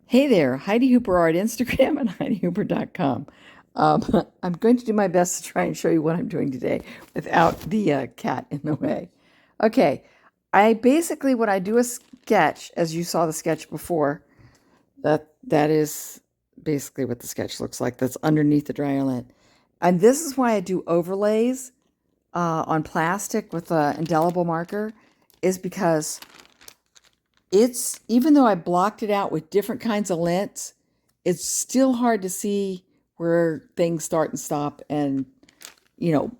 Hey there, Heidi Hooper Art Instagram and HeidiHooper.com. I'm going to do my best to try and show you what I'm doing today without the cat in the way. Okay, when I do a sketch, as you saw the sketch before, that is basically what the sketch looks like. That's underneath the dryer lint. And this is why I do overlays on plastic with an indelible marker, is because it's, even though I blocked it out with different kinds of lints, it's still hard to see where things start and stop, and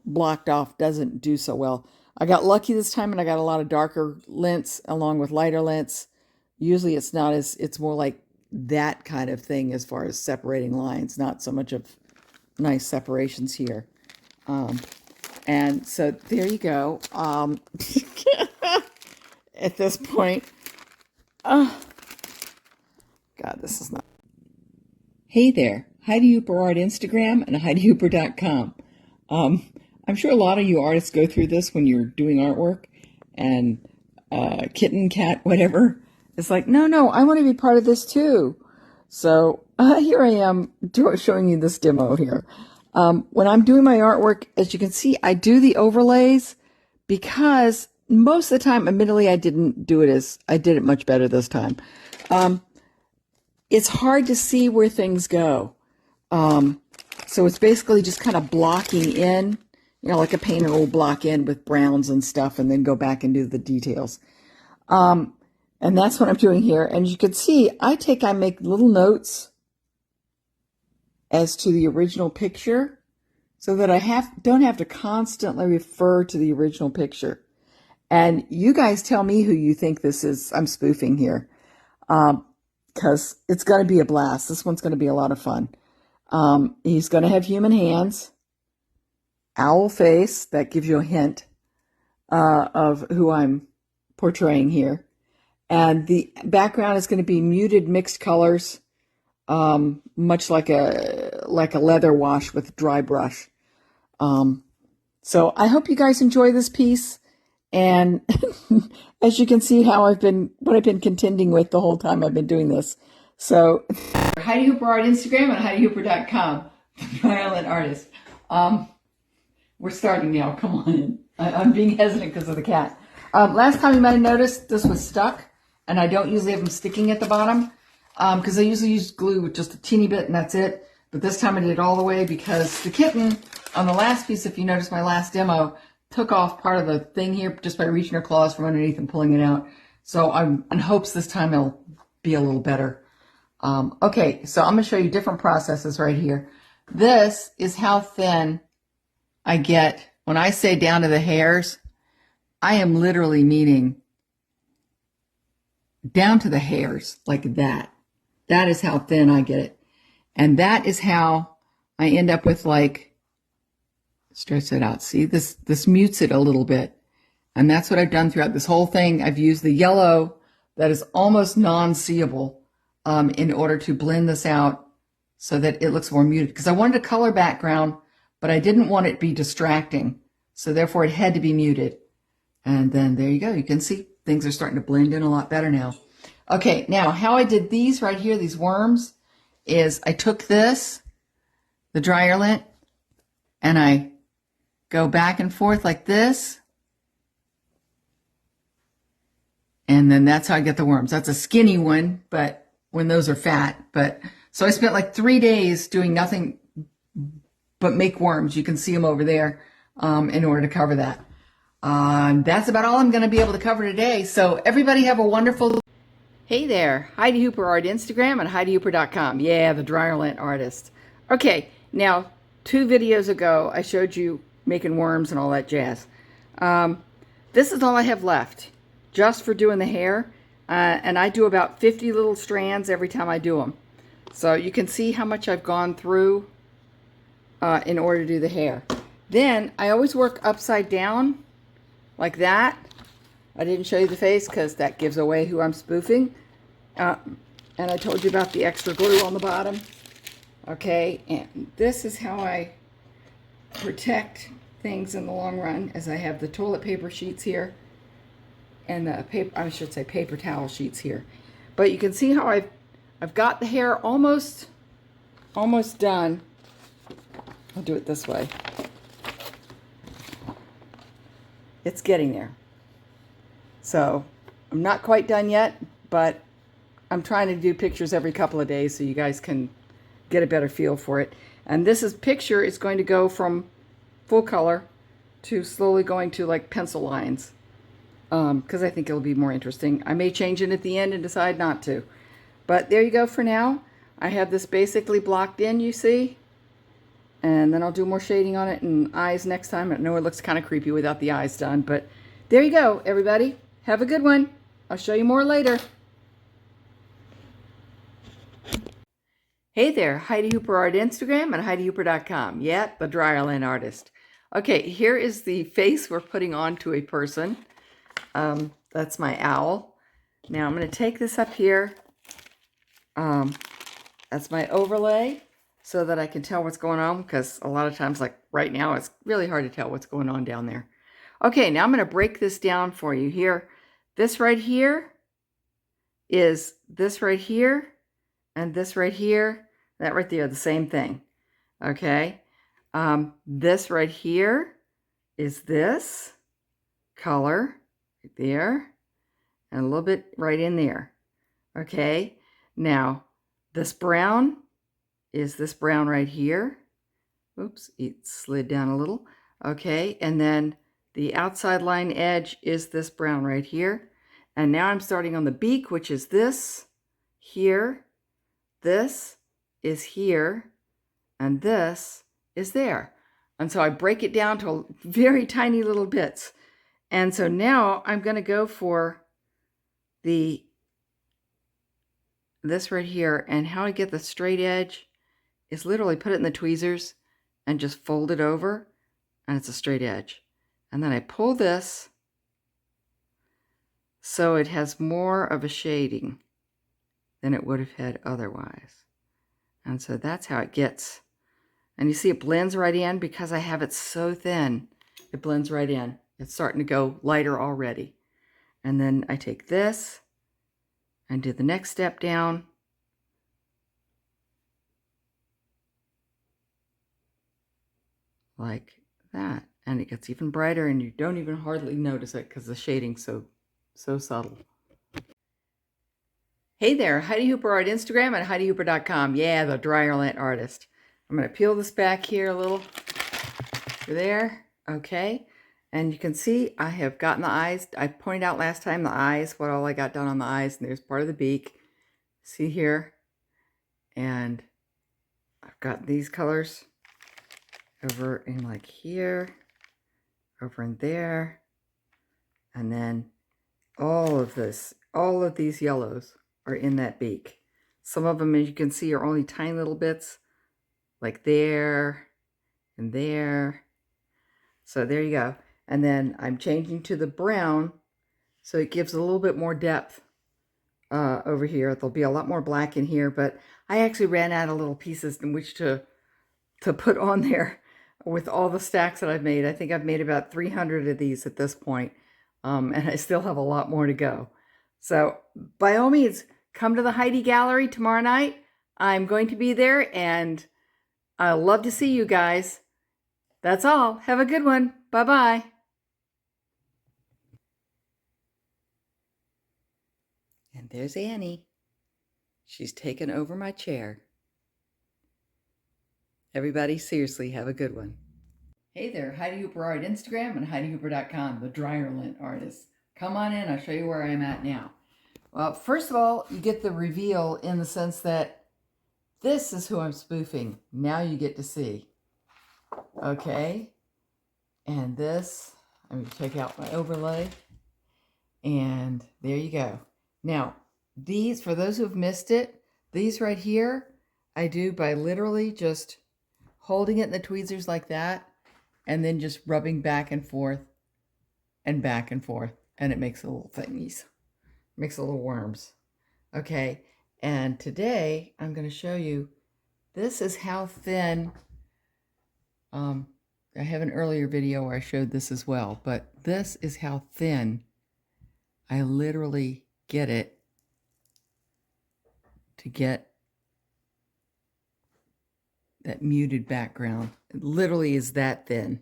blocked off doesn't do so well. I got lucky this time and I got a lot of darker lints along with lighter lints. Usually it's more like that kind of thing as far as separating lines, not so much of nice separations here. And so there you go. At this point, God, this is not. Hey there, Heidi Hooper Art Instagram and HeidiHooper.com. I'm sure a lot of you artists go through this when you're doing artwork, and kitten, cat, whatever. It's like, no, I want to be part of this too. So here I am showing you this demo here. When I'm doing my artwork, as you can see, I do the overlays because most of the time, admittedly, I did it much better this time. It's hard to see where things go. So it's basically just kind of blocking in, like a painter will block in with browns and stuff and then go back and do the details. And that's what I'm doing here. And as you can see, I make little notes as to the original picture so that I don't have to constantly refer to the original picture. And you guys tell me who you think this is. I'm spoofing here. Because it's going to be a blast. This one's going to be a lot of fun. He's going to have human hands, owl face, that gives you a hint of who I'm portraying here. And the background is going to be muted mixed colors, much like a leather wash with a dry brush. So I hope you guys enjoy this piece. And as you can see what I've been contending with the whole time I've been doing this. So Heidi Hooper Art Instagram and HeidiHooper.com, violent artist. We're starting now. Come on in. I'm being hesitant because of the cat. Last time you might have noticed this was stuck, and I don't usually have them sticking at the bottom because I usually use glue with just a teeny bit and that's it. But this time I did it all the way because the kitten on the last piece, if you notice my last demo, took off part of the thing here just by reaching her claws from underneath and pulling it out. So I'm in hopes this time it'll be a little better. Okay, so I'm going to show you different processes right here. This is how thin I get. When I say down to the hairs, I am literally meaning down to the hairs, like that. That is how thin I get it. And that is how I end up with, like, stretch it out. See, this mutes it a little bit. And that's what I've done throughout this whole thing. I've used the yellow that is almost non-seeable in order to blend this out so that it looks more muted. Because I wanted a color background, but I didn't want it to be distracting. So therefore it had to be muted. And then there you go. You can see things are starting to blend in a lot better now. Okay, now how I did these right here, these worms, is I took this, the dryer lint, and I go back and forth like this. And then that's how I get the worms. That's a skinny one, but when those are fat. But so I spent like 3 days doing nothing but make worms. You can see them over there in order to cover that. That's about all I'm going to be able to cover today. So everybody have a wonderful... Hey there, Heidi Hooper Art Instagram and HeidiHooper.com. Yeah, the dryer lint artist. Okay, now 2 videos ago I showed you making worms and all that jazz. This is all I have left just for doing the hair. And I do about 50 little strands every time I do them. So you can see how much I've gone through in order to do the hair. Then I always work upside down like that. I didn't show you the face because that gives away who I'm spoofing. And I told you about the extra glue on the bottom. Okay, and this is how I protect things in the long run, as I have the toilet paper sheets here and the paper, I should say paper towel sheets here. But you can see how I've got the hair almost done. I'll do it this way. It's getting there. So I'm not quite done yet, but I'm trying to do pictures every couple of days so you guys can get a better feel for it. And this picture is going to go from full color to slowly going to like pencil lines, because I think it'll be more interesting. I may change it at the end and decide not to. But there you go for now. I have this basically blocked in, you see? And then I'll do more shading on it and eyes next time. I know it looks kind of creepy without the eyes done, but there you go, everybody. Have a good one. I'll show you more later. Hey there, Heidi Hooper Art Instagram and HeidiHooper.com. Yeah, the dryer lint artist. Okay, here is the face we're putting on to a person. That's my owl. Now I'm going to take this up here. That's my overlay so that I can tell what's going on, because a lot of times, like right now, it's really hard to tell what's going on down there. Okay, now I'm going to break this down for you here. This right here is this right here, and this right here, that right there, the same thing. Okay, this right here is this color right there, and a little bit right in there. Okay, now this brown is this brown right here. Oops, it slid down a little. Okay, and then the outside line edge is this brown right here. And now I'm starting on the beak, which is this here. This is here, and this is there. And so I break it down to very tiny little bits. And so now I'm going to go for this right here, and how I get the straight edge is literally put it in the tweezers and just fold it over, and it's a straight edge. And then I pull this so it has more of a shading than it would have had otherwise. And so that's how it gets. And you see it blends right in because I have it so thin. It blends right in. It's starting to go lighter already. And then I take this and do the next step down. Like that. And it gets even brighter, and you don't even hardly notice it because the shading's so subtle. Hey there, Heidi Hooper Art Instagram and HeidiHooper.com. Yeah, the dryer lint artist. I'm going to peel this back here a little. There. Okay. And you can see I have gotten the eyes. I pointed out last time the eyes, what all I got done on the eyes. And there's part of the beak. See here? And I've got these colors over in like here, over in there, and then all of these yellows are in that beak. Some of them, as you can see, are only tiny little bits, like there and there. So there you go. And then I'm changing to the brown, so it gives a little bit more depth over here. There'll be a lot more black in here, but I actually ran out of little pieces in which to put on there with all the stacks that I've made. I think I've made about 300 of these at this point, and I still have a lot more to go. So by all means, come to the Heidi Gallery tomorrow night. I'm going to be there, and I'll love to see you guys. That's all. Have a good one. Bye-bye. And there's Annie. She's taken over my chair. Everybody, seriously, have a good one. Hey there, Heidi Hooper Art Instagram and HeidiHooper.com, the dryer lint artist. Come on in, I'll show you where I'm at now. Well, first of all, you get the reveal in the sense that this is who I'm spoofing. Now you get to see. Okay, and this, I'm going to take out my overlay, and there you go. Now, these, for those who've missed it, these right here, I do by literally just holding it in the tweezers like that, and then just rubbing back and forth, and it makes little thingies. Makes little worms. Okay, and today I'm going to show you, this is how thin, I have an earlier video where I showed this as well, but this is how thin I literally get it to get that muted background. It literally is that thin.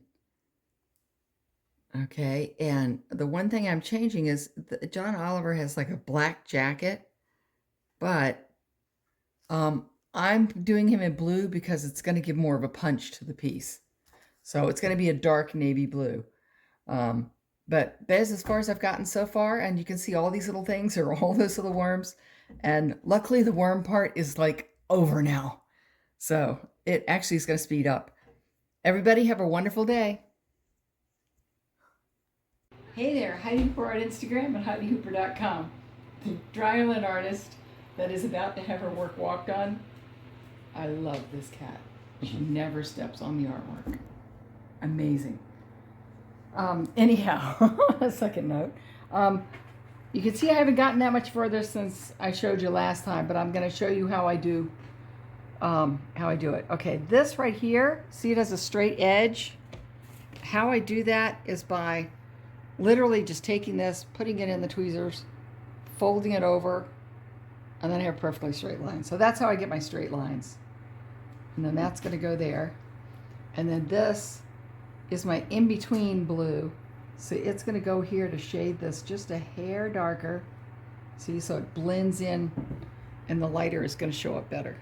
Okay, and the one thing I'm changing is John Owlver has like a black jacket, but I'm doing him in blue because it's going to give more of a punch to the piece. So it's going to be a dark navy blue. But that's as far as I've gotten so far, and you can see all these little things are all those little worms. And luckily the worm part is like over now. So it actually is going to speed up. Everybody have a wonderful day. Hey there, Heidi Hooper on Instagram and HeidiHooper.com. The dry lint artist that is about to have her work walked on. I love this cat. She never steps on the artwork. Amazing. Anyhow, a second note. You can see I haven't gotten that much further since I showed you last time, but I'm going to show you how I do it. Okay, this right here, see it has a straight edge. How I do that is by literally just taking this, putting it in the tweezers, folding it over, and then I have a perfectly straight line. So that's how I get my straight lines. And then that's going to go there. And then this is my in-between blue. So it's going to go here to shade this just a hair darker. See, so it blends in and the lighter is going to show up better.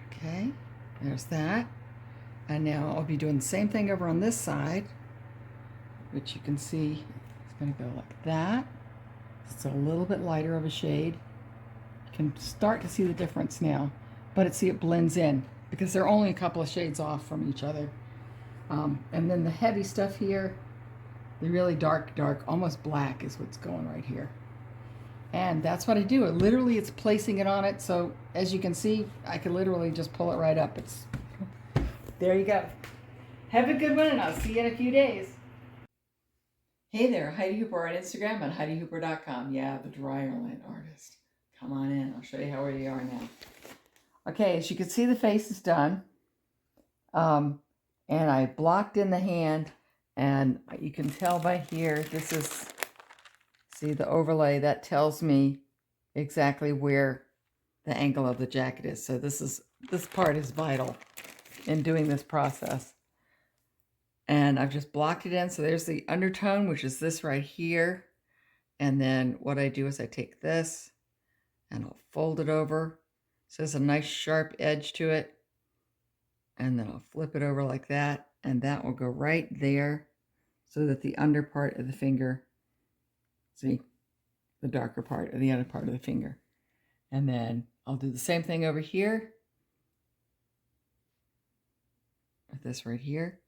Okay, there's that. And now I'll be doing the same thing over on this side, which you can see it's going to go like that. It's a little bit lighter of a shade. You can start to see the difference now, but see it blends in because they're only a couple of shades off from each other. And then the heavy stuff here, the really dark, almost black is what's going right here. And that's what I do. Literally, it's placing it on it. So as you can see, I can literally just pull it right up. There you go. Have a good one, and I'll see you in a few days. Hey there, Heidi Hooper on Instagram and HeidiHooper.com. Yeah, the dryer lint artist. Come on in. I'll show you how we are now. Okay, as you can see, the face is done. And I blocked in the hand, and you can tell by here, this is, see the overlay, that tells me exactly where the angle of the jacket is. So this part is vital in doing this process. And I've just blocked it in. So there's the undertone, which is this right here. And then what I do is I take this and I'll fold it over. So there's a nice sharp edge to it. And then I'll flip it over like that. And that will go right there so that the under part of the finger, see, the darker part of the under part of the finger. And then I'll do the same thing over here with this right here,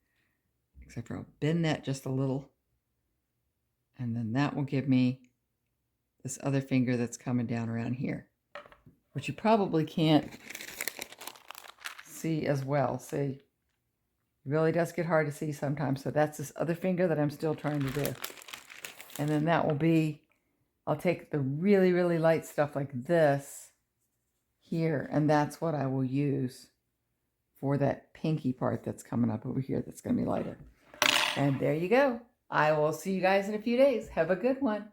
except for I'll bend that just a little. And then that will give me this other finger that's coming down around here, which you probably can't see as well. See, it really does get hard to see sometimes. So that's this other finger that I'm still trying to do. And then that will be, I'll take the really, really light stuff like this here, and that's what I will use for that pinky part that's coming up over here that's going to be lighter. And there you go. I will see you guys in a few days. Have a good one.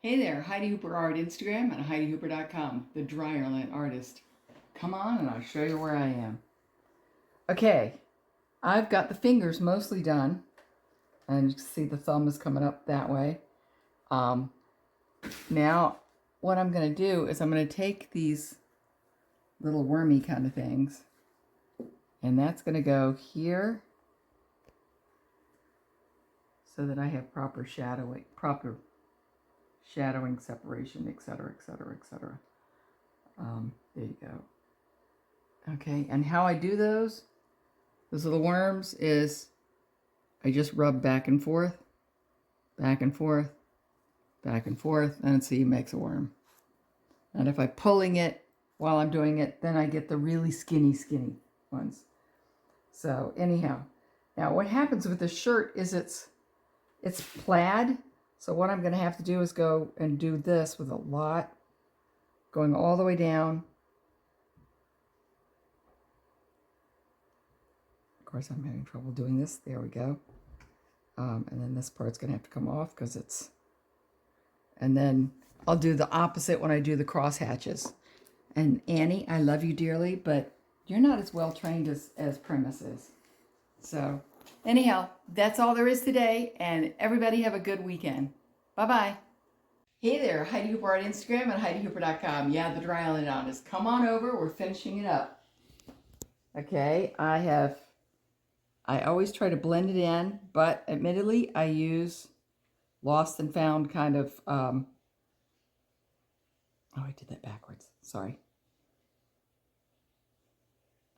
Hey there, Heidi Hooper Art Instagram and HeidiHooper.com, the dryer lint artist. Come on and I'll show you where I am. Okay, I've got the fingers mostly done. And you can see the thumb is coming up that way. Now, what I'm going to do is I'm going to take these little wormy kind of things, and that's going to go here so that I have proper shadowing, separation, etc., etc., etc. There you go. Okay, and how I do those little worms is I just rub back and forth, back and forth, back and forth, and see, it makes a worm. And if I'm pulling it while I'm doing it, then I get the really skinny ones. So anyhow, now what happens with the shirt is it's plaid. So what I'm going to have to do is go and do this with a lot, going all the way down. Of course, I'm having trouble doing this. There we go. And then this part's going to have to come off because it's, and then I'll do the opposite when I do the cross hatches. And Annie, I love you dearly, but you're not as well trained as Primus is. So anyhow, that's all there is today, and everybody have a good weekend. Bye-bye. Hey there, Heidi Hooper on Instagram and HeidiHooper.com. Yeah, the dry island on is. Come on over, we're finishing it up. Okay, I always try to blend it in, but admittedly, I use lost and found kind of, oh, I did that backwards. Sorry.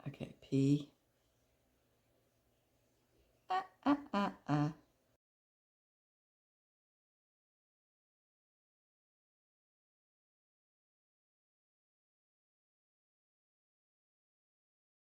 Okay, P.